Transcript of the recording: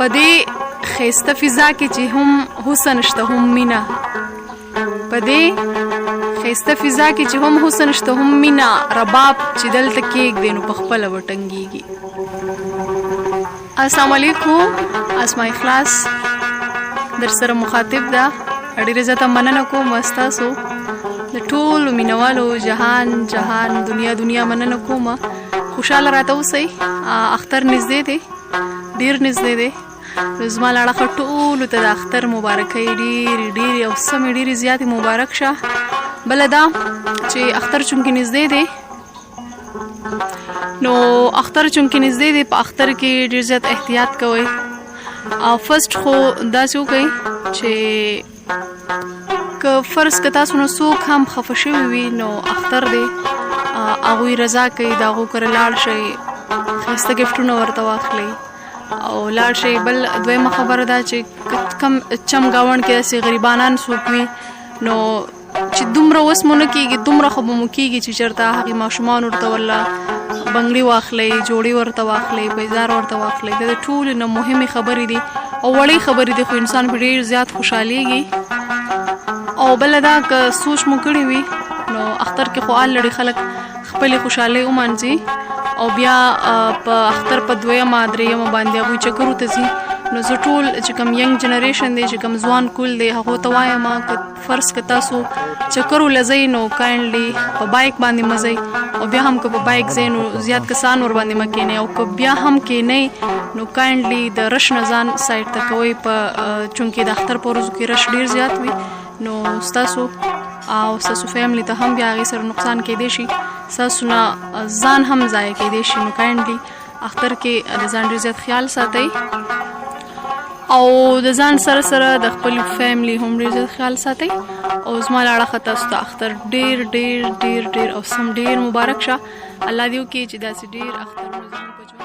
په دې ښایسته فضا کې چې هم حسن شته هم مینه، په دې ښایسته فضا کې چې هم حسن شته هم مینه، رباب چې دلته کېږدې نو په خپله وټنګېږي. السلام علیکم، اسماء اخلاص در سره مخاطب ده. ډېره زیاته مننه کوم ستاسو د ټولو مینوالو، جهان دنیا مننه کوم. خوشحاله راته اوسئ. اختر نږدې دی، ډېر نږدې دی. نو زما له اړخه ټولو ته د اختر مبارکۍ ډېرې او سمې ډېرې زیاتې مبارک شه. بله دا چې اختر چونکې نږدې دی، نو اختر چونکې نږدې دی، په اختر کې ډېر زیات احتیاط کوئ. فرسټ خو داسې وکئ چې که فرض که تاسو نه څوک هم خفه شوي وي، نو اختر دی، هغوی رضا کوي، د هغو کره لاړ شئ، ښایسته ګفټونه ورته واخلئ او لاړ شئ. بل دویمه خبره ده چې کم چم ګاونډ کې داسې غریبانان څوک وي، نو چې دومره وس مو نه کېږي، دومره خو به مو کېږي چې چېرته هغې ماشومان ورته والله بنګړي واخلئ، جوړې ورته واخلئ، بیزار ورته واخلئ. دا د ټولو نه مهمې خبرې دي او وړې خبرې دي، خو انسان په ډېر زیات خوشحالېږي. او بله دا که سوچ مو کړی وي، نو اختر کې خو الډې خلک خپلې خوشحالۍ ومانځي او بیا په اختر په دویمه درېیمه باندې هغوی چکرو ته ځي. نو زه ټول چې کوم ینګ جنریشن دی، چې کوم ځوان کول دی، هغو ته وایم که فرض که تاسو چکرو له ځئ، نو کاینډلي په بایک باندې مه ځئ، او بیا هم که په بایک ځئ نو زیات کسان ورباندې مه کښېنئ، او که بیا هم کښېنئ نو کاینډلي د رش نه ځان سایډ ته کوئ. چونکې د اختر په ورځو کې رش ډېر زیات وي، نو ستاسو او ستاسو فیملی ته هم بیا هغې سره نقصان کیدی شي، ستاسو نه ځان هم ضایع کیدی شي. نو کاینډلي اختر کې د ځان ډېر زیات خیال ساتئ او د ځان سره سره د خپل فیملی هم ډېر زیات خیال ساتئ. او زما له اړخه تاسو ته اختر ډېر ډېر ډېر ډېر او سم ډېر مبارک شه. الله دې وکړي چې داسې ډېر اخترونه زموږ په ژوند